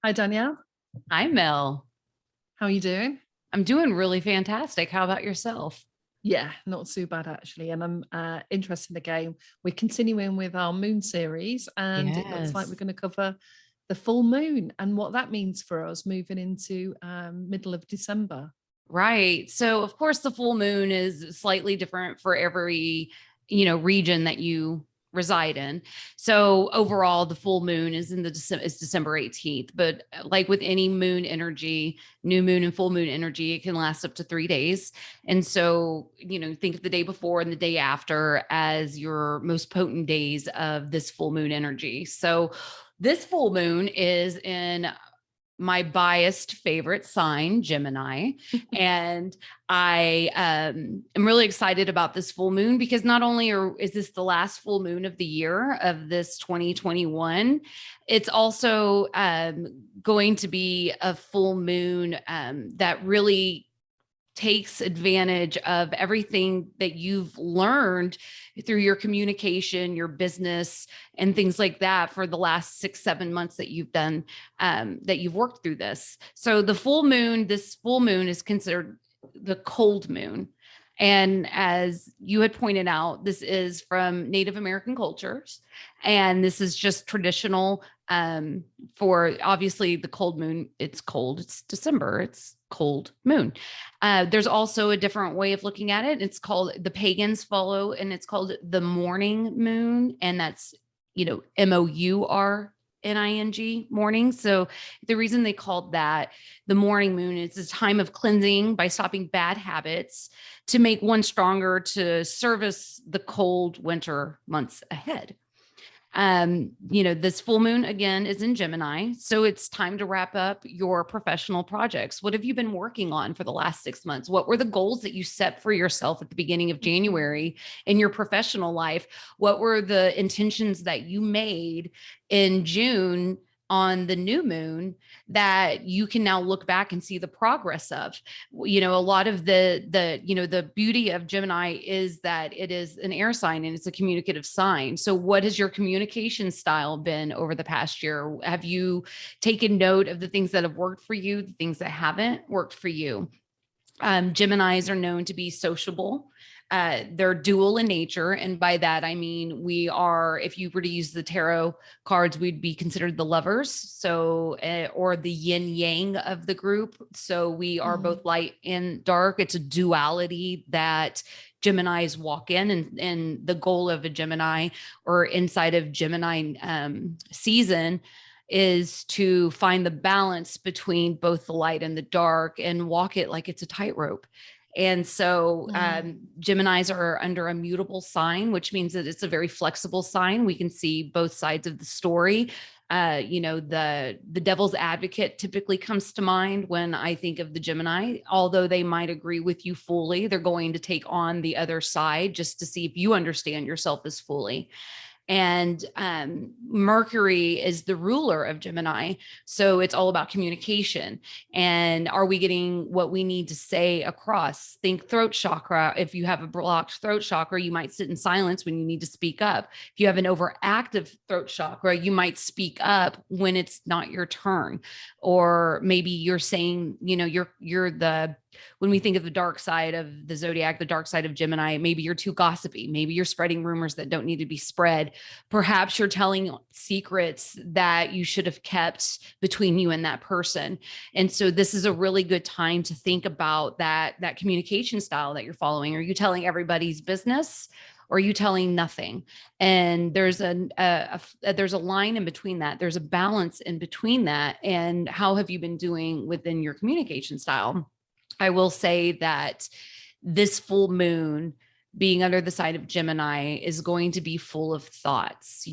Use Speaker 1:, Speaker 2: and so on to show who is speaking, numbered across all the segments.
Speaker 1: Hi, Danielle.
Speaker 2: Hi, Mel.
Speaker 1: How are you doing?
Speaker 2: I'm doing really fantastic. How about yourself?
Speaker 1: Yeah, not too bad actually. And I'm interested again. We're continuing with our moon series, and it looks like we're
Speaker 2: Yes.
Speaker 1: going to cover the full moon and what that means for us moving into middle of December.
Speaker 2: Right. So, of course, the full moon is slightly different for every, region that you reside in. So, overall, the full moon is is December 18th, but like with any moon energy, new moon and full moon energy, it can last up to 3 days. And so, think of the day before and the day after as your most potent days of this full moon energy. So, this full moon is in my biased favorite sign, Gemini. And I am really excited about this full moon because not only is this the last full moon of the year of this 2021, it's also going to be a full moon that really takes advantage of everything that you've learned through your communication, your business, and things like that for the last 6, 7 months that you've done, that you've worked through this. So this full moon is considered the cold moon. And as you had pointed out, this is from Native American cultures. And this is just traditional for obviously the cold moon. It's cold, it's December, it's cold moon. There's also a different way of looking at it. It's called the pagans follow, and it's called the morning moon. And that's, MOURNING, morning. So the reason they called that the morning moon is a time of cleansing by stopping bad habits to make one stronger to service the cold winter months ahead. This full moon again is in Gemini. So it's time to wrap up your professional projects. What have you been working on for the last 6 months? What were the goals that you set for yourself at the beginning of January in your professional life? What were the intentions that you made in June on the new moon that you can now look back and see the progress of? A lot of the beauty of Gemini is that it is an air sign and it's a communicative sign. So what has your communication style been over the past year? Have you taken note of the things that have worked for you, the things that haven't worked for you? Geminis are known to be sociable. They're dual in nature. And by that, I mean, if you were to use the tarot cards, we'd be considered the lovers. So, or the yin yang of the group. So we are both light and dark. It's a duality that Geminis walk in, and the goal of a Gemini or inside of Gemini season is to find the balance between both the light and the dark and walk it like it's a tightrope. And so Geminis are under a mutable sign, which means that it's a very flexible sign. We can see both sides of the story. The devil's advocate typically comes to mind when I think of the Gemini. Although they might agree with you fully, they're going to take on the other side just to see if you understand yourself as fully. And Mercury is the ruler of Gemini. So it's all about communication. And are we getting what we need to say across? Think throat chakra. If you have a blocked throat chakra, you might sit in silence when you need to speak up. If you have an overactive throat chakra, you might speak up when it's not your turn. Or maybe you're saying, when we think of the dark side of the zodiac, the dark side of Gemini, maybe you're too gossipy. Maybe you're spreading rumors that don't need to be spread. Perhaps you're telling secrets that you should have kept between you and that person. And so this is a really good time to think about that communication style that you're following. Are you telling everybody's business? Or are you telling nothing? And there's there's a line in between that. There's a balance in between that. And how have you been doing within your communication style? I will say that this full moon being under the sign of Gemini is going to be full of thoughts.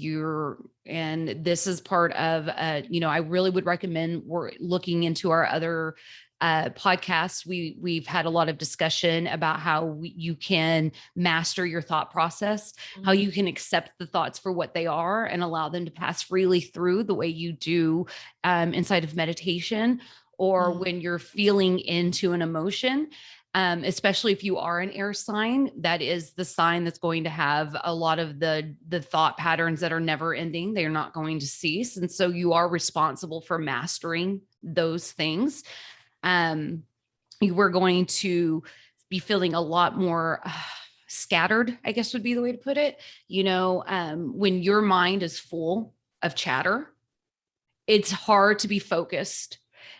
Speaker 2: And this is part of, I really would recommend we're looking into our other podcasts. We've had a lot of discussion about how you can master your thought process, how you can accept the thoughts for what they are and allow them to pass freely through the way you do inside of meditation, or when you're feeling into an emotion. especially if you are an air sign. That is the sign that's going to have a lot of the thought patterns that are never ending. They're not going to cease. And so you are responsible for mastering those things. You were going to be feeling a lot more scattered, I guess would be the way to put it. When your mind is full of chatter, it's hard to be focused.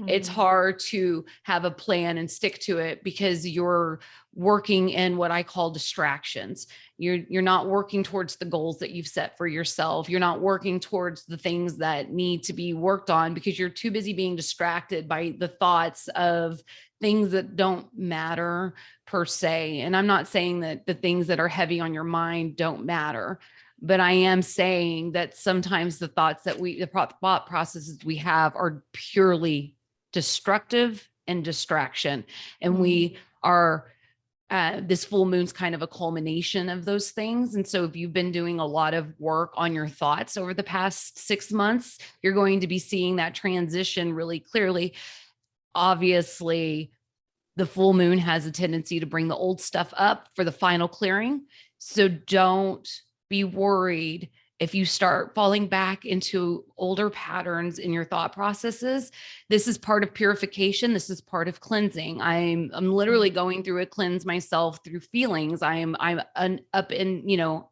Speaker 2: It's hard to have a plan and stick to it because you're working in what I call distractions. You're not working towards the goals that you've set for yourself. You're not working towards the things that need to be worked on because you're too busy being distracted by the thoughts of things that don't matter per se. And I'm not saying that the things that are heavy on your mind don't matter, but I am saying that sometimes the thoughts that the thought processes we have are purely destructive and distraction. And we are, this full moon's kind of a culmination of those things. And so if you've been doing a lot of work on your thoughts over the past 6 months, you're going to be seeing that transition really clearly. Obviously, the full moon has a tendency to bring the old stuff up for the final clearing. So don't be worried if you start falling back into older patterns in your thought processes. This is part of purification. This is part of cleansing. I'm literally going through a cleanse myself through feelings. I'm up in,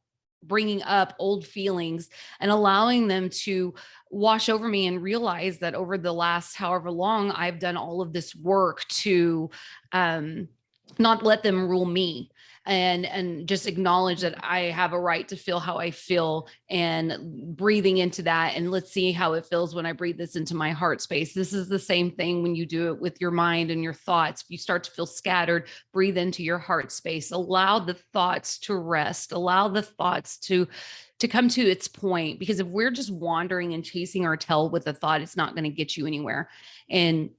Speaker 2: bringing up old feelings and allowing them to wash over me, and realize that over the last however long I've done all of this work to not let them rule me, and just acknowledge that I have a right to feel how I feel, and breathing into that. And let's see how it feels when I breathe this into my heart space. This is the same thing when you do it with your mind and your thoughts. If you start to feel scattered, breathe into your heart space, allow the thoughts to rest, allow the thoughts to come to its point. Because if we're just wandering and chasing our tail with a thought, it's not going to get you anywhere. And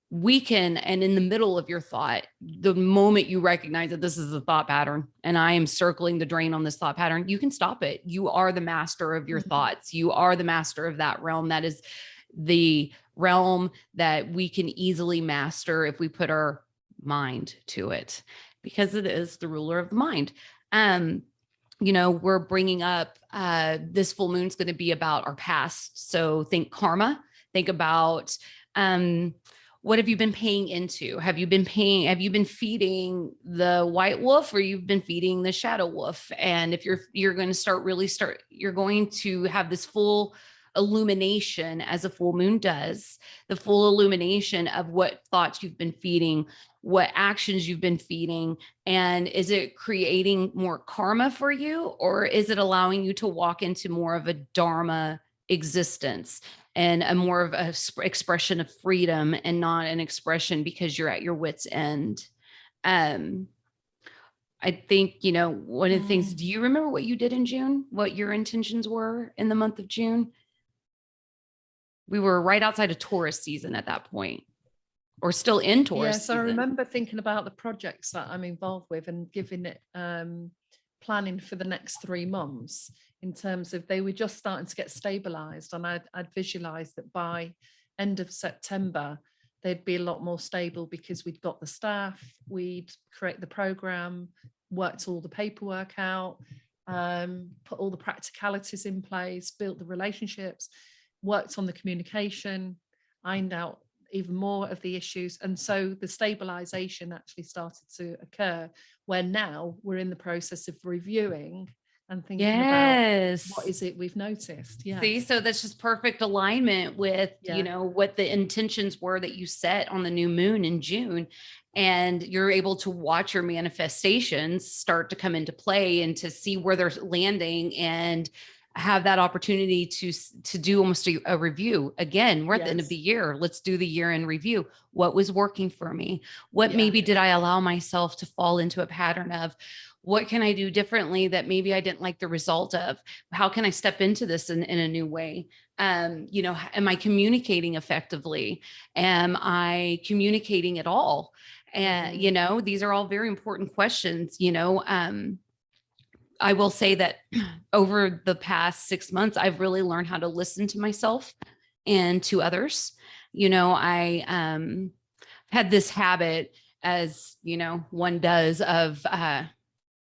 Speaker 2: in the middle of your thought, the moment you recognize that this is a thought pattern and I am circling the drain on this thought pattern, you can stop it. You are the master of your thoughts. You are the master of that realm. That is the realm that we can easily master if we put our mind to it, because it is the ruler of the mind. We're bringing up, this full moon's going to be about our past. So think karma, think about, what have you been paying into? Have you been feeding the white wolf, or you've been feeding the shadow wolf? And if you're going to you're going to have this full illumination, as a full moon does, the full illumination of what thoughts you've been feeding, what actions you've been feeding. And is it creating more karma for you, or is it allowing you to walk into more of a dharma existence and a more of a expression of freedom, and not an expression because you're at your wit's end? I think, one of the things, do you remember what you did in June? What your intentions were in the month of June? We were right outside of Taurus season at that point, or still in Taurus
Speaker 1: season. I remember thinking about the projects that I'm involved with and giving it planning for the next 3 months, in terms of they were just starting to get stabilized, and I'd visualized that by end of September they'd be a lot more stable, because we'd got the staff, we'd create the program, worked all the paperwork out, put all the practicalities in place, built the relationships, worked on the communication, ironed out even more of the issues. And so the stabilization actually started to occur, where now we're in the process of reviewing and thinking about what is it we've noticed. Yeah.
Speaker 2: See, so that's just perfect alignment with, what the intentions were that you set on the new moon in June. And you're able to watch your manifestations start to come into play and to see where they're landing, and have that opportunity to do almost a review. Again, we're at the end of the year. Let's do the year in review. What was working for me? What maybe did I allow myself to fall into a pattern of? What can I do differently that maybe I didn't like the result of? How can I step into this in a new way? Am I communicating effectively? Am I communicating at all? And, these are all very important questions. I will say that over the past 6 months, I've really learned how to listen to myself and to others. I had this habit as one does, of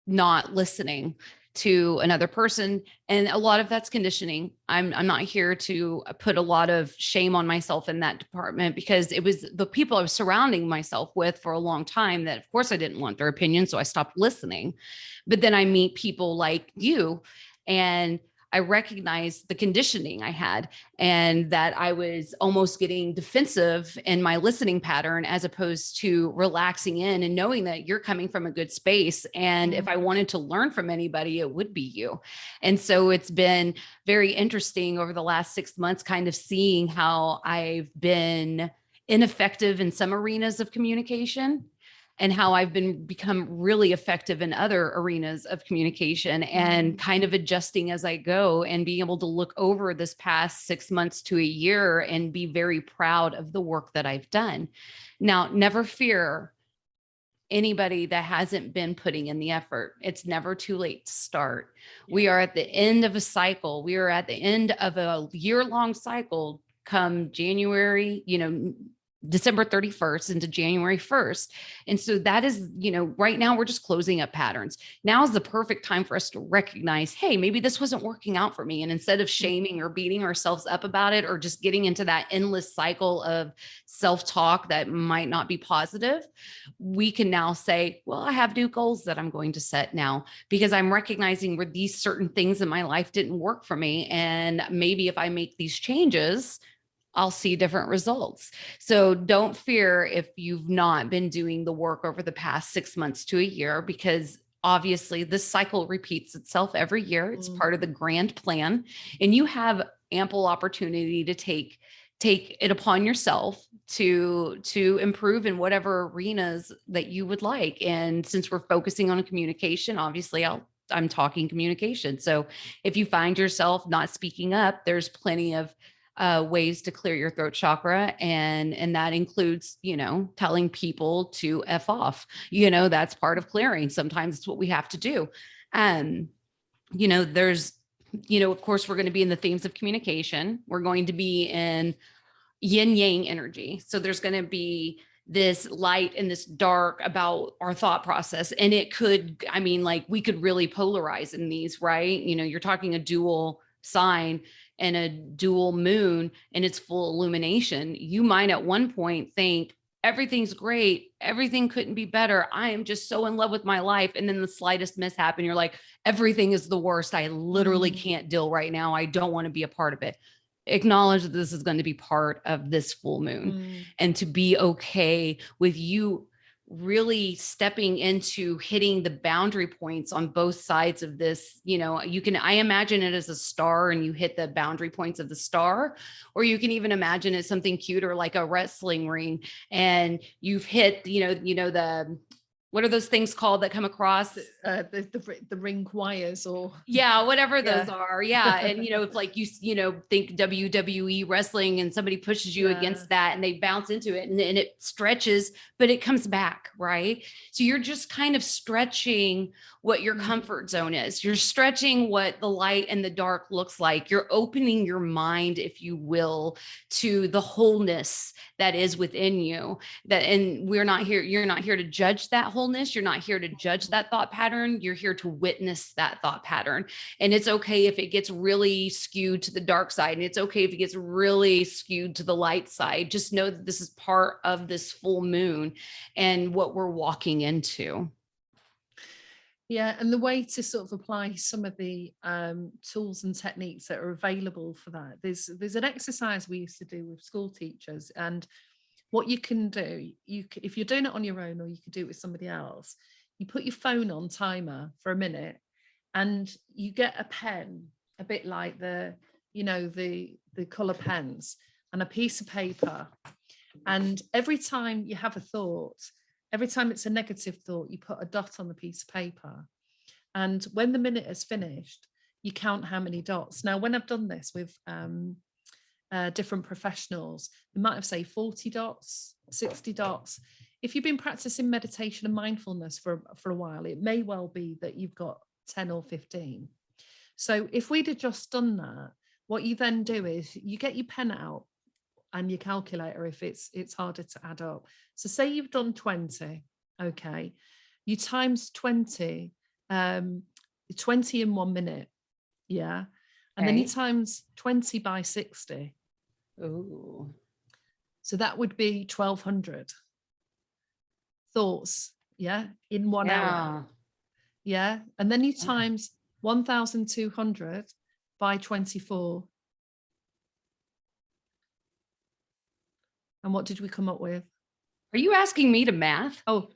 Speaker 2: not listening to another person. And a lot of that's conditioning. I'm not here to put a lot of shame on myself in that department, because it was the people I was surrounding myself with for a long time that, of course, I didn't want their opinion. So I stopped listening. But then I meet people like you, and I recognized the conditioning I had, and that I was almost getting defensive in my listening pattern, as opposed to relaxing in and knowing that you're coming from a good space. And if I wanted to learn from anybody, it would be you. And so it's been very interesting over the last 6 months, kind of seeing how I've been ineffective in some arenas of communication, and how I've become really effective in other arenas of communication, and kind of adjusting as I go, and being able to look over this past 6 months to a year and be very proud of the work that I've done. Now, never fear anybody that hasn't been putting in the effort. It's never too late to start. Yeah. We are at the end of a cycle. We are at the end of a year-long cycle come January, December 31st into January 1st. And so that is, right now we're just closing up patterns. Now is the perfect time for us to recognize, hey, maybe this wasn't working out for me. And instead of shaming or beating ourselves up about it, or just getting into that endless cycle of self-talk that might not be positive, we can now say, well, I have new goals that I'm going to set now, because I'm recognizing where these certain things in my life didn't work for me. And maybe if I make these changes, I'll see different results. So don't fear if you've not been doing the work over the past 6 months to a year, because obviously this cycle repeats itself every year. It's part of the grand plan, and you have ample opportunity to take it upon yourself to improve in whatever arenas that you would like. And since we're focusing on communication, obviously I'm talking communication. So if you find yourself not speaking up, there's plenty of ways to clear your throat chakra. And that includes, telling people to F off, that's part of clearing. Sometimes it's what we have to do. There's, of course, we're going to be in the themes of communication. We're going to be in yin yang energy. So there's going to be this light and this dark about our thought process. And it could, we could really polarize in these, right? You're talking a dual sign and a dual moon and its full illumination. You might at one point think everything's great, everything couldn't be better, I am just so in love with my life. And then the slightest mishap and you're like, everything is the worst, I literally can't deal right now, I don't want to be a part of it. Acknowledge that this is going to be part of this full moon, and to be okay with you really stepping into hitting the boundary points on both sides of this. I imagine it as a star and you hit the boundary points of the star, or you can even imagine it something cuter like a wrestling ring, and you've hit, the, what are those things called that come across?
Speaker 1: The ring wires, or
Speaker 2: whatever those are. Yeah. And if like you think WWE wrestling and somebody pushes you against that and they bounce into it and it stretches, but it comes back, right? So you're just kind of stretching what your comfort zone is. You're stretching what the light and the dark looks like. You're opening your mind, if you will, to the wholeness that is within you. And you're not here to judge that wholeness. You're not here to judge that thought pattern. You're here to witness that thought pattern. And it's okay if it gets really skewed to the dark side. And it's okay if it gets really skewed to the light side. Just know that this is part of this full moon and what we're walking into.
Speaker 1: Yeah, and the way to sort of apply some of the tools and techniques that are available for that. There's an exercise we used to do with school teachers, and what you can do, if you're doing it on your own, or you could do it with somebody else, you put your phone on timer for a minute, and you get a pen, a bit like the color pens, and a piece of paper, and every time you have a thought, every time it's a negative thought, you put a dot on the piece of paper. And when the minute is finished, you count how many dots. Now, when I've done this with different professionals, they might have, say, 40 dots, 60 dots. If you've been practicing meditation and mindfulness for a while, it may well be that you've got 10 or 15. So if we'd have just done that, what you then do is you get your pen out and your calculator if it's harder to add up. So say you've done 20, Okay. You times 20, 20 in 1 minute. Yeah. And then you
Speaker 2: Okay.
Speaker 1: times 20 by 60.
Speaker 2: Ooh.
Speaker 1: So that would be 1,200 thoughts. Yeah. In 1 hour.
Speaker 2: Yeah.
Speaker 1: Yeah. And then you
Speaker 2: Yeah.
Speaker 1: times 1,200 by 24. And what did we come up with?
Speaker 2: Are you asking me to math?
Speaker 1: Oh,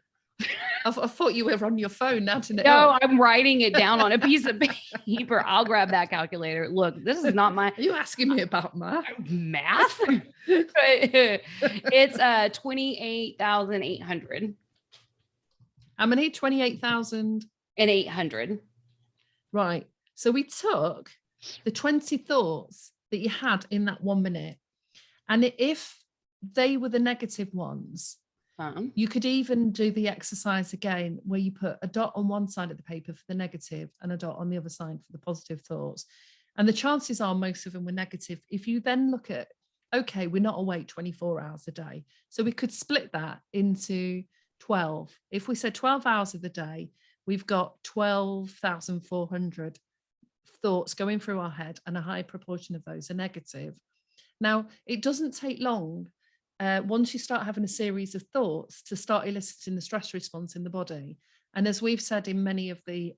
Speaker 1: I thought you were on your phone now to know.
Speaker 2: No, I'm writing it down on a piece of paper. I'll grab that calculator. Look, this is not my
Speaker 1: Are you asking me about math?
Speaker 2: math. It's 28,800
Speaker 1: How many? 28,000.
Speaker 2: and 800.
Speaker 1: Right. So we took the 20 thoughts that you had in that 1 minute. And if they were the negative ones, you could even do the exercise again where you put a dot on one side of the paper for the negative and a dot on the other side for the positive thoughts. And the chances are most of them were negative. If you then look at, okay, we're not awake 24 hours a day. So we could split that into 12. If we said 12 hours of the day, we've got 12,400 thoughts going through our head, and a high proportion of those are negative. Now, it doesn't take long once you start having a series of thoughts to start eliciting the stress response in the body. And as we've said in many of the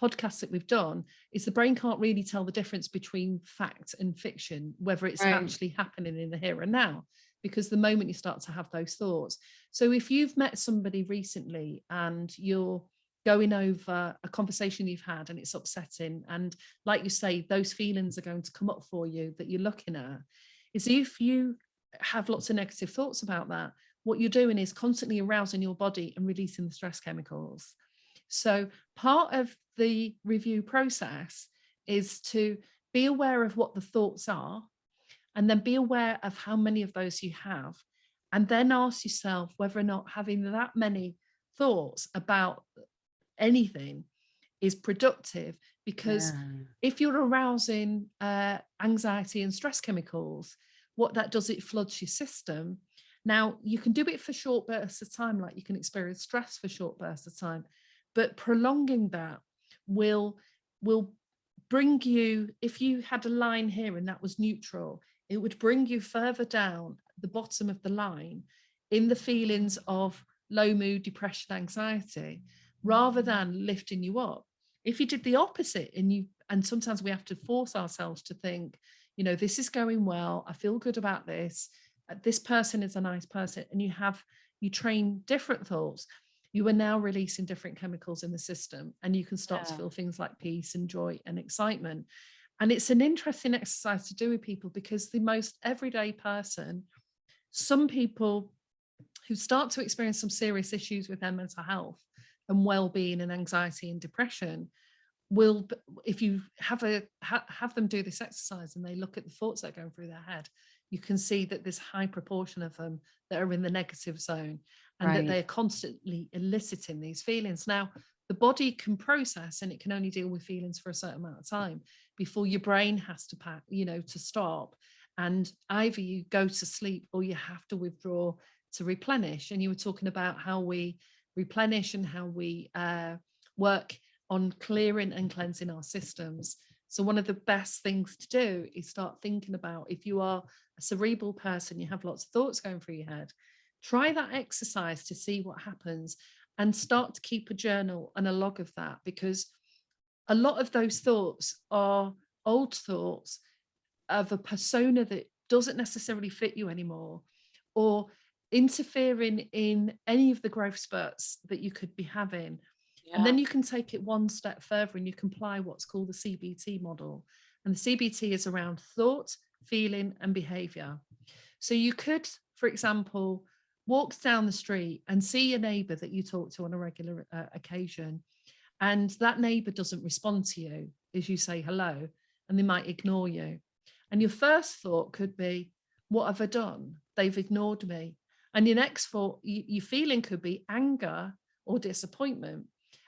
Speaker 1: podcasts that we've done, is the brain can't really tell the difference between fact and fiction, whether it's actually happening in the here and now, because the moment you start to have those thoughts. So if you've met somebody recently and you're going over a conversation you've had and it's upsetting, and like you say, those feelings are going to come up for you that you're looking at, is if you have lots of negative thoughts about that, what you're doing is constantly arousing your body and releasing the stress chemicals. So part of the review process is to be aware of what the thoughts are, and then be aware of how many of those you have, and then ask yourself whether or not having that many thoughts about anything is productive. Because if you're arousing anxiety and stress chemicals, what that does, it floods your system. Now, you can do it for short bursts of time, like you can experience stress for short bursts of time, but prolonging that will bring you, if you had a line here and that was neutral, it would bring you further down the bottom of the line in the feelings of low mood, depression, anxiety, rather than lifting you up. If you did the opposite, and sometimes we have to force ourselves to think, this is going well, I feel good about this person is a nice person, and you train different thoughts, you are now releasing different chemicals in the system, and you can start to feel things like peace and joy and excitement. And it's an interesting exercise to do with people, because the most everyday person, some people who start to experience some serious issues with their mental health and well-being and anxiety and depression, will, if you have them do this exercise and they look at the thoughts that are going through their head, you can see that there's high proportion of them that are in the negative zone, and that they're constantly eliciting these feelings. Now, the body can process, and it can only deal with feelings for a certain amount of time before your brain has to to stop, and either you go to sleep or you have to withdraw to replenish. And you were talking about how we replenish and how we work on clearing and cleansing our systems. So one of the best things to do is start thinking about, if you are a cerebral person, you have lots of thoughts going through your head, try that exercise to see what happens, and start to keep a journal and a log of that, because a lot of those thoughts are old thoughts of a persona that doesn't necessarily fit you anymore, or interfering in any of the growth spurts that you could be having. And then you can take it one step further and you can apply what's called the CBT model. And the CBT is around thought, feeling, and behavior. So you could, for example, walk down the street and see a neighbor that you talk to on a regular occasion, and that neighbor doesn't respond to you as you say hello, and they might ignore you. And your first thought could be, what have I done? They've ignored me. And your next thought, your feeling could be anger or disappointment.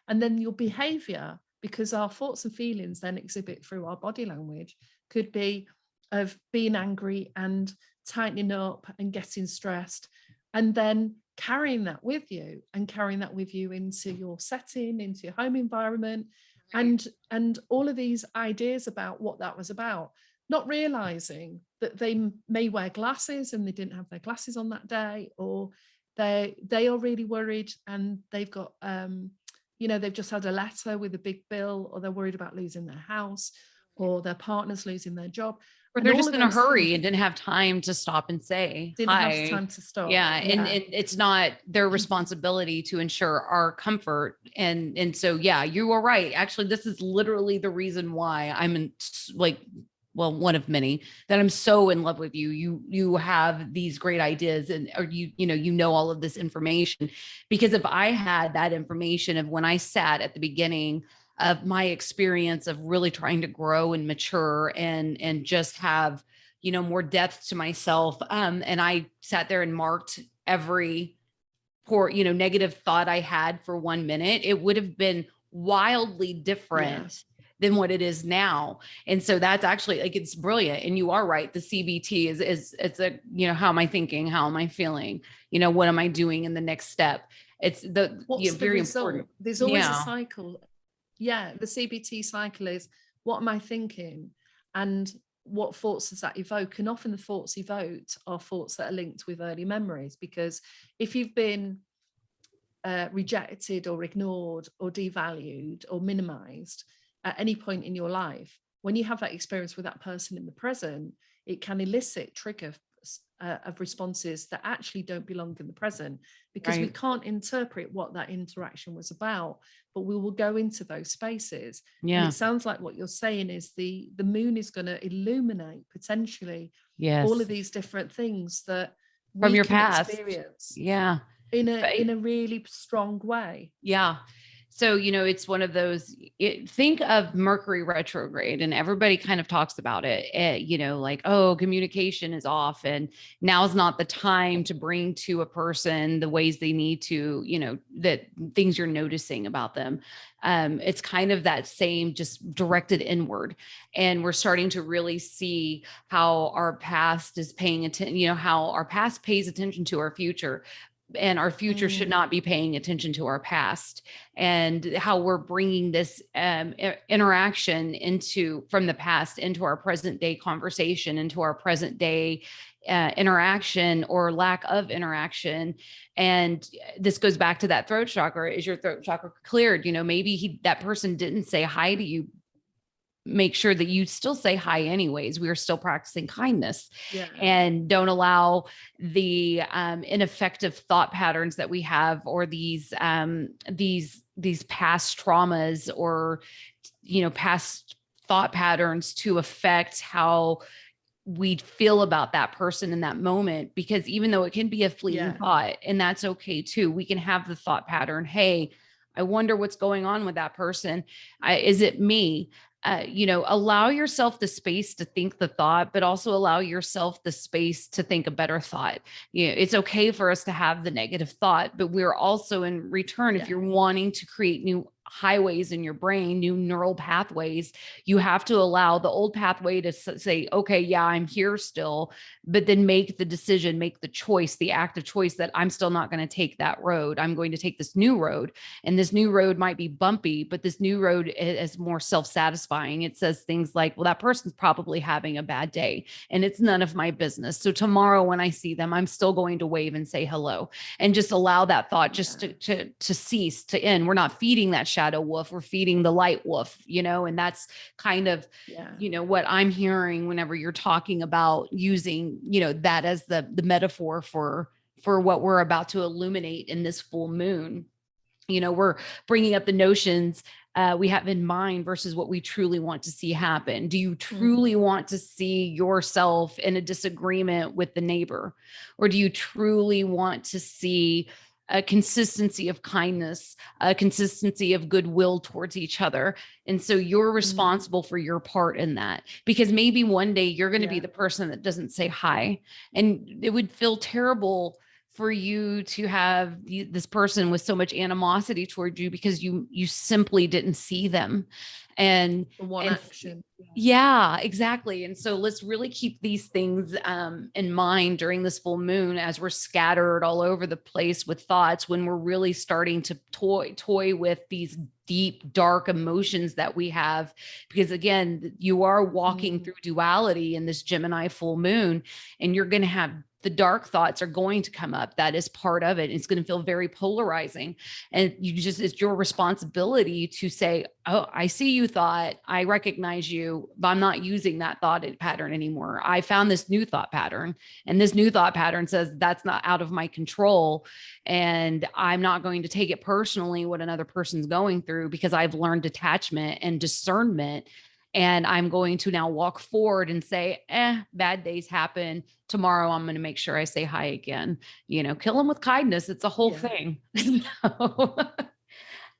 Speaker 1: And then your behavior, because our thoughts and feelings then exhibit through our body language, could be of being angry and tightening up and getting stressed. And then carrying that with you and carrying that with you into your setting, into your home environment, and all of these ideas about what that was about, not realizing that they may wear glasses and they didn't have their glasses on that day, or they are really worried and they've got they've just had a letter with a big bill, or they're worried about losing their house, or their partner's losing their job.
Speaker 2: Or they're just in a hurry and didn't have time to stop and say
Speaker 1: didn't
Speaker 2: hi.
Speaker 1: have time to stop.
Speaker 2: Yeah. And it's not their responsibility to ensure our comfort. And so, yeah, you are right. Actually, this is literally the reason why I'm one of many, that I'm so in love with you. You have these great ideas, and or you know all of this information, because if I had that information of when I sat at the beginning of my experience of really trying to grow and mature and just have, more depth to myself. And I sat there and marked every poor, negative thought I had for 1 minute, it would have been wildly different than what it is now. And so that's actually it's brilliant. And you are right. The CBT is how am I thinking? How am I feeling? What am I doing in the next step? It's very important.
Speaker 1: There's always a cycle. Yeah. The CBT cycle is, what am I thinking? And what thoughts does that evoke? And often the thoughts evoked are thoughts that are linked with early memories, because if you've been rejected or ignored or devalued or minimized at any point in your life, when you have that experience with that person in the present, it can elicit triggers of responses that actually don't belong in the present, because we can't interpret what that interaction was about, but we will go into those spaces. And it sounds like what you're saying is the moon is going to illuminate potentially all of these different things that
Speaker 2: from your past
Speaker 1: experience
Speaker 2: in
Speaker 1: a really strong way.
Speaker 2: So, it's one of those, think of Mercury retrograde, and everybody kind of talks about it, communication is off and now's not the time to bring to a person the ways they need to, that things you're noticing about them. It's kind of that same, just directed inward. And we're starting to really see how our past is paying attention, how our past pays attention to our future. And our future should not be paying attention to our past, and how we're bringing this interaction from the past into our present day conversation, into our present day interaction or lack of interaction. And this goes back to that throat chakra. Is your throat chakra cleared? Maybe that person didn't say hi to you. Make sure that you still say hi anyways. We are still practicing kindness, and don't allow the ineffective thought patterns that we have, or these past traumas or, past thought patterns to affect how we feel about that person in that moment. Because even though it can be a fleeting thought, and that's okay too, we can have the thought pattern, hey, I wonder what's going on with that person. Is it me? Allow yourself the space to think the thought, but also allow yourself the space to think a better thought. It's okay for us to have the negative thought, but we're also in return, if you're wanting to create new highways in your brain, new neural pathways, you have to allow the old pathway to say, okay, I'm here still, but then make the decision, make the choice, the active choice that I'm still not going to take that road. I'm going to take this new road, and this new road might be bumpy, but this new road is more self-satisfying. It says things like, well, that person's probably having a bad day and it's none of my business. So tomorrow when I see them, I'm still going to wave and say hello, and just allow that thought just to cease, to end. We're not feeding that shadow wolf, we're feeding the light wolf, and that's kind of, what I'm hearing whenever you're talking about using, that as the metaphor for what we're about to illuminate in this full moon. We're bringing up the notions we have in mind versus what we truly want to see happen. Do you truly want to see yourself in a disagreement with the neighbor? Or do you truly want to see a consistency of kindness, a consistency of goodwill towards each other? And so you're responsible for your part in that, because maybe one day you're going to be the person that doesn't say hi, and it would feel terrible for you to have this person with so much animosity towards you because you simply didn't see them. And
Speaker 1: action.
Speaker 2: Yeah, exactly. And so let's really keep these things in mind during this full moon as we're scattered all over the place with thoughts, when we're really starting to toy with these deep, dark emotions that we have. Because again, you are walking through duality in this Gemini full moon, and you're going to have the dark thoughts are going to come up. That is part of it. It's going to feel very polarizing. And it's your responsibility to say, oh, I see you thought, I recognize you, but I'm not using that thought pattern anymore. I found this new thought pattern, and this new thought pattern says that's not out of my control. And I'm not going to take it personally what another person's going through, because I've learned detachment and discernment. And I'm going to now walk forward and say, bad days happen. Tomorrow, I'm going to make sure I say hi again. Kill them with kindness. It's a whole thing.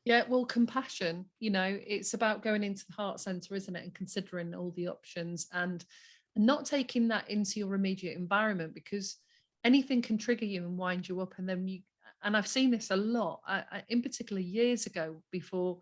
Speaker 1: Yeah, well, compassion, it's about going into the heart center, isn't it? And considering all the options and not taking that into your immediate environment, because anything can trigger you and wind you up. And then and I've seen this a lot, in particular years ago, before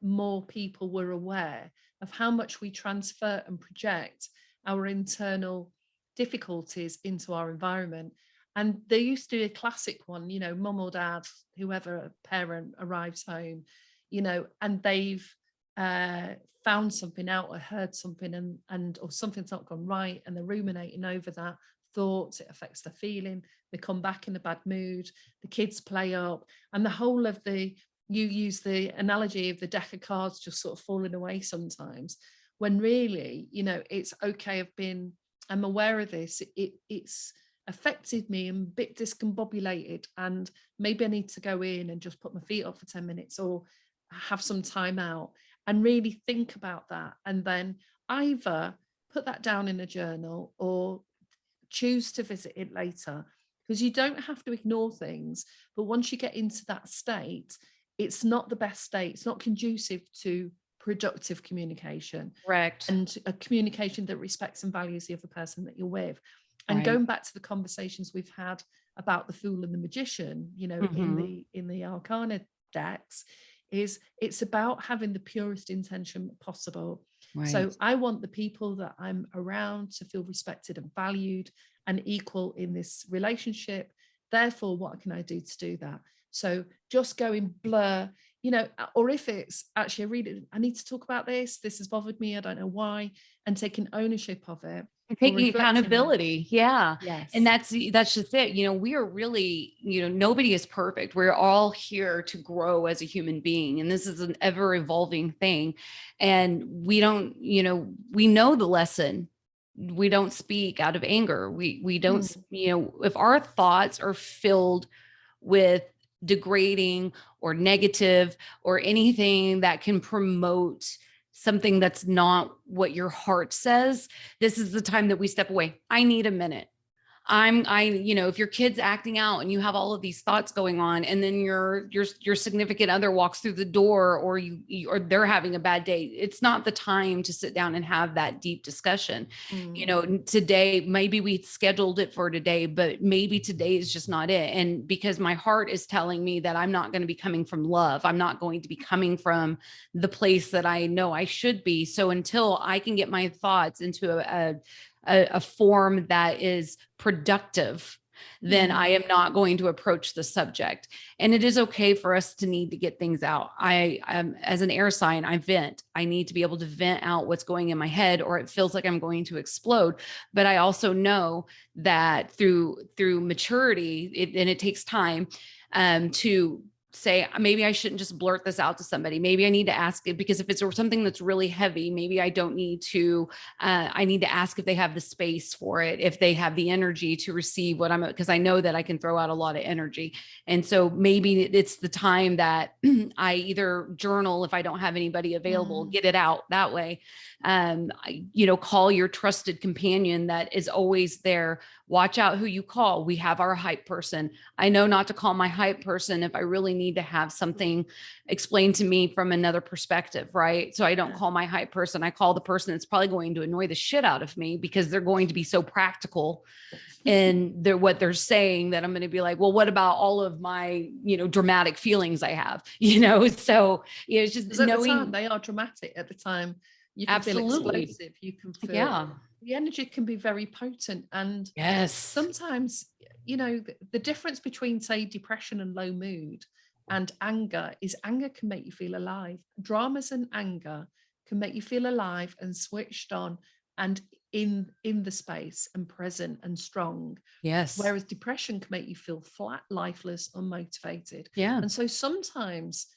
Speaker 1: more people were aware of how much we transfer and project our internal difficulties into our environment. And there used to be a classic one, mum or dad, whoever a parent arrives home, and they've found something out or heard something, and or something's not gone right, and they're ruminating over that thoughts. It affects their feeling. They come back in a bad mood. The kids play up, and the whole of you use the analogy of the deck of cards just sort of falling away sometimes, when really, it's okay. I'm aware of this. It's affected me. I'm a bit discombobulated, and maybe I need to go in and just put my feet up for 10 minutes or have some time out and really think about that. And then either put that down in a journal or choose to visit it later, because you don't have to ignore things. But once you get into that state, it's not the best state. It's not conducive to productive communication.
Speaker 2: Correct.
Speaker 1: And a communication that respects and values the other person that you're with. And going back to the conversations we've had about the Fool and the Magician, in the Arcana decks, it's about having the purest intention possible. Right. So I want the people that I'm around to feel respected and valued and equal in this relationship. Therefore, what can I do to do that? So just going blur, or if it's actually I need to talk about this has bothered me, I don't know why, and taking ownership of it.
Speaker 2: Taking accountability. Yeah.
Speaker 1: Yes.
Speaker 2: And that's just it. We are really, nobody is perfect. We're all here to grow as a human being. And this is an ever evolving thing. And we don't, we know the lesson. We don't speak out of anger. We don't, if our thoughts are filled with degrading or negative or anything that can promote something that's not what your heart says, this is the time that we step away. I need a minute. If your kid's acting out and you have all of these thoughts going on, and then your significant other walks through the door, or or they're having a bad day, it's not the time to sit down and have that deep discussion. Today, maybe we scheduled it for today, but maybe today is just not it. And because my heart is telling me that I'm not going to be coming from love, I'm not going to be coming from the place that I know I should be. So until I can get my thoughts into a form that is productive, then I am not going to approach the subject. And it is okay for us to need to get things out. As an air sign, I vent. I need to be able to vent out what's going in my head, or it feels like I'm going to explode. But I also know that through maturity, and it takes time to say, maybe I shouldn't just blurt this out to somebody. Maybe I need to ask it, because if it's something that's really heavy, maybe I don't need to, I need to ask if they have the space for it, if they have the energy to receive because I know that I can throw out a lot of energy. And so maybe it's the time that I either journal if I don't have anybody available, get it out that way. Call your trusted companion that is always there. Watch out who you call. We have our hype person. I know not to call my hype person if I really need to have something explained to me from another perspective, right? So I don't call my hype person. I call the person that's probably going to annoy the shit out of me, because they're going to be so practical in what they're saying that I'm going to be like, well, what about all of my, dramatic feelings I have, so it's just knowing
Speaker 1: they are dramatic at the time You can feel
Speaker 2: Absolutely.
Speaker 1: explosive. You can feel
Speaker 2: Yeah.
Speaker 1: the energy can be very potent. And
Speaker 2: Yes.
Speaker 1: sometimes, the difference between, say, depression and low mood and anger is anger can make you feel alive. Dramas and anger can make you feel alive and switched on and in the space and present and strong.
Speaker 2: Yes.
Speaker 1: Whereas depression can make you feel flat, lifeless, unmotivated.
Speaker 2: Yeah.
Speaker 1: And so sometimes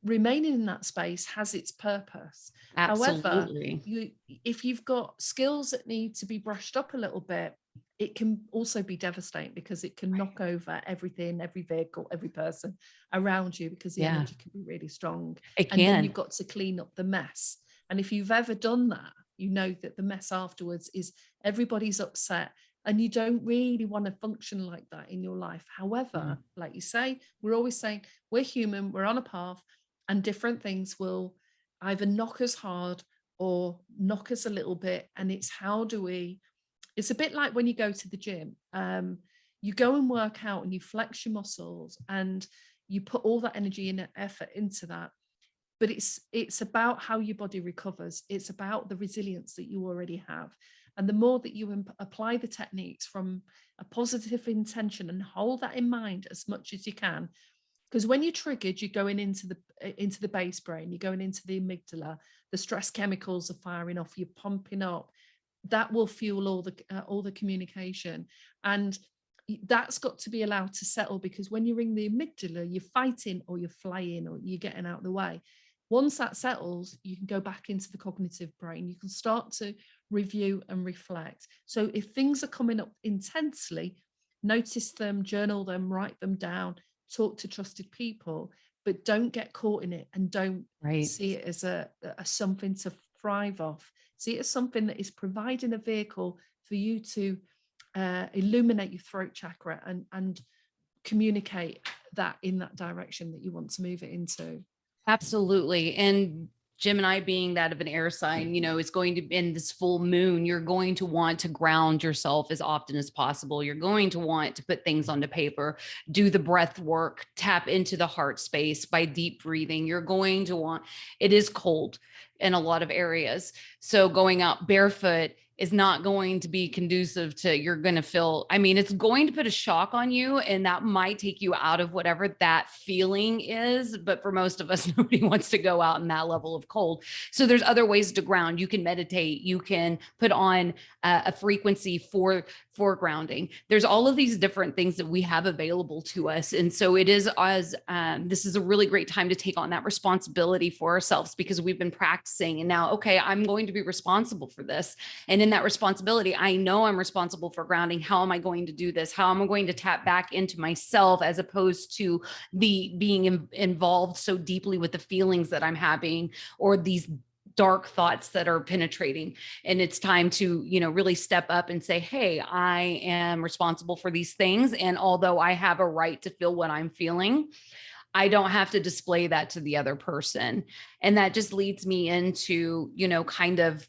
Speaker 1: remaining in that space has its purpose. However,
Speaker 2: Absolutely.
Speaker 1: if you've got skills that need to be brushed up a little bit, it can also be devastating because it can knock over everything, every vehicle, every person around you, because the
Speaker 2: Yeah.
Speaker 1: energy can be really strong.
Speaker 2: It
Speaker 1: And then
Speaker 2: can.
Speaker 1: you've got to clean up the mess. And if you've ever done that, you know that the mess afterwards is everybody's upset, and you don't really want to function like that in your life. However, like you say, we're always saying we're human, we're on a path, and different things will either knock us hard or knock us a little bit. And it's it's a bit like when you go to the gym. You go and work out and you flex your muscles and you put all that energy and effort into that. But it's about how your body recovers. It's about the resilience that you already have. And the more that you apply the techniques from a positive intention and hold that in mind as much as you can, because when you're triggered, you're going into the base brain, you're going into the amygdala, the stress chemicals are firing off, you're pumping up. That will fuel all the communication, and that's got to be allowed to settle, because when you're in the amygdala, you're fighting or you're flying or you're getting out of the way. Once that settles, you can go back into the cognitive brain. You can start to review and reflect. So if things are coming up intensely, notice them, journal them, write them down, talk to trusted people, but don't get caught in it, and don't see it as a something to thrive off. See it as something that is providing a vehicle for you to illuminate your throat chakra and communicate that in that direction that you want to move it into.
Speaker 2: Absolutely. And Gemini, being that of an air sign, is going to, in this full moon, you're going to want to ground yourself as often as possible. You're going to want to put things onto paper, do the breath work, tap into the heart space by deep breathing. You're going to want, it is cold in a lot of areas. So going out barefoot is not going to be conducive to, you're going to feel, it's going to put a shock on you, and that might take you out of whatever that feeling is. But for most of us, nobody wants to go out in that level of cold. So there's other ways to ground. You can meditate, you can put on a frequency for grounding. There's all of these different things that we have available to us. And so it is this is a really great time to take on that responsibility for ourselves, because we've been practicing, and now, okay, I'm going to be responsible for this. And in that responsibility, I know I'm responsible for grounding. How am I going to do this? How am I going to tap back into myself, as opposed to being involved so deeply with the feelings that I'm having, or these dark thoughts that are penetrating? And it's time to, really step up and say, hey, I am responsible for these things. And although I have a right to feel what I'm feeling, I don't have to display that to the other person. And that just leads me into, kind of,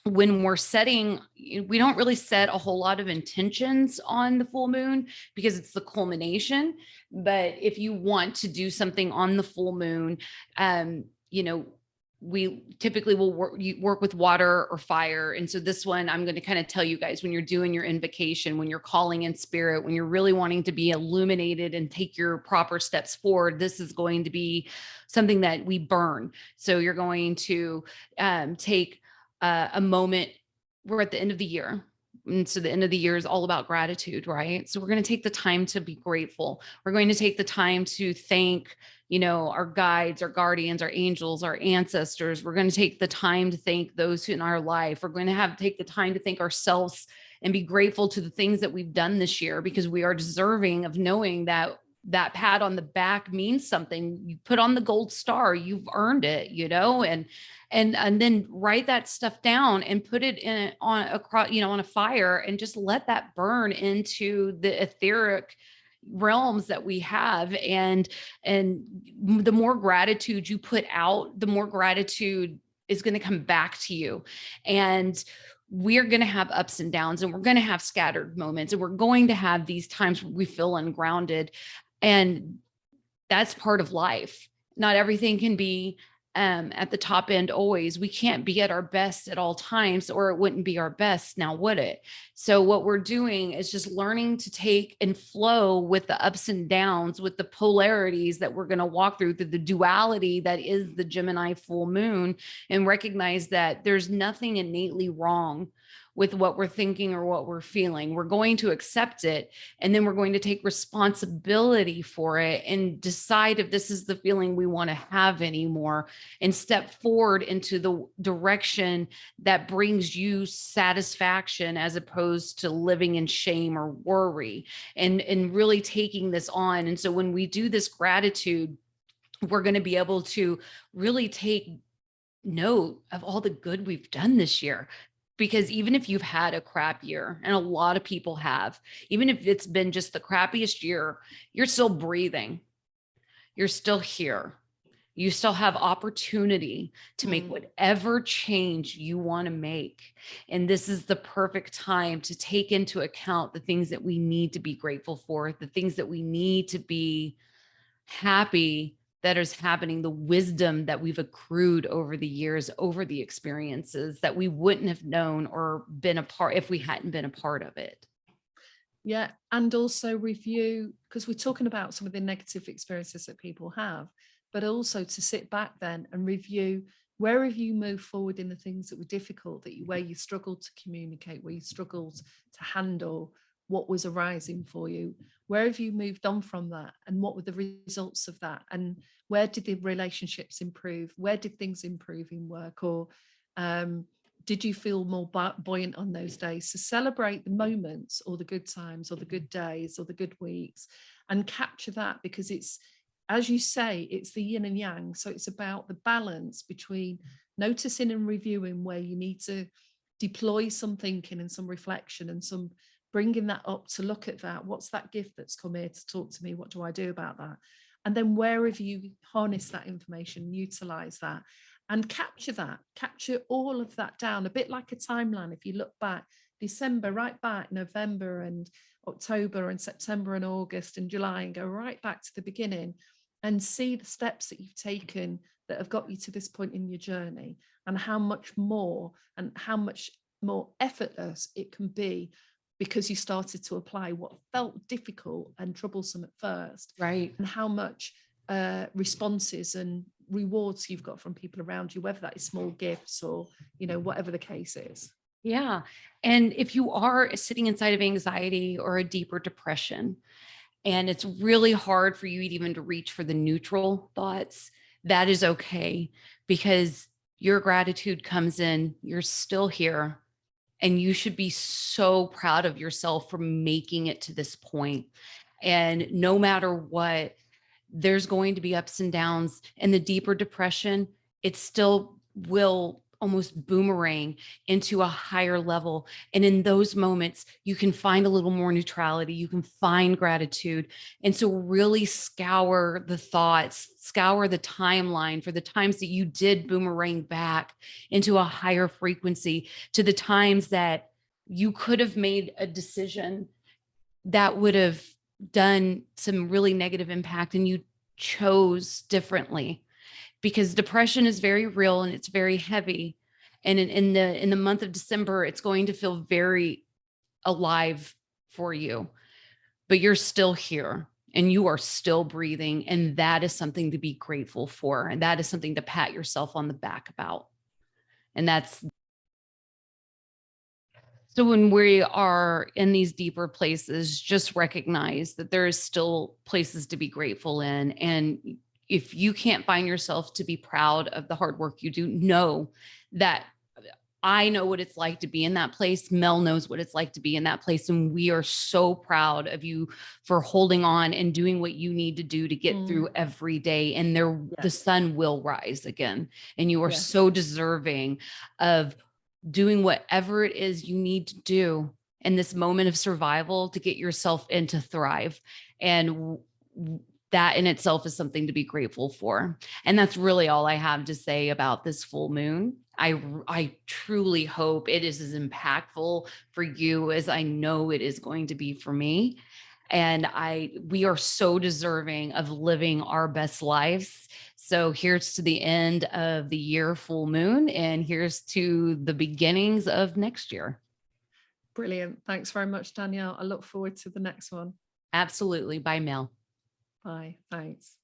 Speaker 2: when we're setting, we don't really set a whole lot of intentions on the full moon, because it's the culmination. But if you want to do something on the full moon, we typically will work with water or fire. And so this one, I'm going to kind of tell you guys, when you're doing your invocation, when you're calling in spirit, when you're really wanting to be illuminated and take your proper steps forward, this is going to be something that we burn. So you're going to take a moment. We're at the end of the year. And so the end of the year is all about gratitude, right? So we're going to take the time to be grateful. We're going to take the time to thank, our guides, our guardians, our angels, our ancestors. We're going to take the time to thank those in our life. We're going to take the time to thank ourselves and be grateful to the things that we've done this year, because we are deserving of knowing that pat on the back means something. You put on the gold star, you've earned it, and then write that stuff down and put it on a fire, and just let that burn into the etheric realms that we have. And the more gratitude you put out, the more gratitude is going to come back to you. And we're going to have ups and downs, and we're going to have scattered moments, and we're going to have these times where we feel ungrounded. And that's part of life. Not everything can be at the top end always. We can't be at our best at all times, or it wouldn't be our best now, would it? So what we're doing is just learning to take and flow with the ups and downs, with the polarities that we're going to walk through the duality that is the Gemini full moon, and recognize that there's nothing innately wrong with what we're thinking or what we're feeling. We're going to accept it, and then we're going to take responsibility for it and decide if this is the feeling we want to have anymore, and step forward into the direction that brings you satisfaction, as opposed to living in shame or worry, and really taking this on. And so when we do this gratitude, we're going to be able to really take note of all the good we've done this year. Because even if you've had a crap year, and a lot of people have, even if it's been just the crappiest year, you're still breathing. You're still here. You still have opportunity to make whatever change you want to make. And this is the perfect time to take into account the things that we need to be grateful for, the things that we need to be happy that is happening, the wisdom that we've accrued over the years, over the experiences that we wouldn't have known or been a part if we hadn't been a part of it.
Speaker 1: Yeah. And also review, because we're talking about some of the negative experiences that people have, but also to sit back then and review, where have you moved forward in the things that were difficult, where you struggled to communicate, where you struggled to handle what was arising for you? Where have you moved on from that? And what were the results of that? And where did the relationships improve? Where did things improve in work? Or did you feel more buoyant on those days? So celebrate the moments, or the good times, or the good days, or the good weeks, and capture that, because it's, as you say, it's the yin and yang. So it's about the balance between noticing and reviewing where you need to deploy some thinking and some reflection and some bringing that up to look at that. What's that gift that's come here to talk to me? What do I do about that? And then where have you harnessed that information, utilize that, and capture all of that down, a bit like a timeline. If you look back, December, right back, November and October and September and August and July, and go right back to the beginning and see the steps that you've taken that have got you to this point in your journey, and how much more effortless it can be, because you started to apply what felt difficult and troublesome at first.
Speaker 2: Right.
Speaker 1: And how much responses and rewards you've got from people around you, whether that is small gifts or, whatever the case is.
Speaker 2: Yeah. And if you are sitting inside of anxiety or a deeper depression, and it's really hard for you even to reach for the neutral thoughts, that is okay, because your gratitude comes in, you're still here. And you should be so proud of yourself for making it to this point. And no matter what, there's going to be ups and downs. And the deeper depression, it still will almost boomerang into a higher level. And in those moments, you can find a little more neutrality, you can find gratitude. And so really scour the thoughts, scour the timeline for the times that you did boomerang back into a higher frequency, to the times that you could have made a decision that would have done some really negative impact, and you chose differently. Because depression is very real and it's very heavy. And in the month of December, it's going to feel very alive for you, but you're still here and you are still breathing. And that is something to be grateful for. And that is something to pat yourself on the back about. And that's, so when we are in these deeper places, just recognize that there is still places to be grateful in. And if you can't find yourself to be proud of the hard work you do, know that I know what it's like to be in that place. Mel knows what it's like to be in that place. And we are so proud of you for holding on and doing what you need to do to get through every day. And the sun will rise again. And you are so deserving of doing whatever it is you need to do in this moment of survival to get yourself into thrive. And that in itself is something to be grateful for. And that's really all I have to say about this full moon. I truly hope it is as impactful for you as I know it is going to be for me. And we are so deserving of living our best lives. So here's to the end of the year full moon, and here's to the beginnings of next year.
Speaker 1: Brilliant. Thanks very much, Danielle. I look forward to the next one.
Speaker 2: Absolutely. Bye, Mel.
Speaker 1: Bye. Thanks.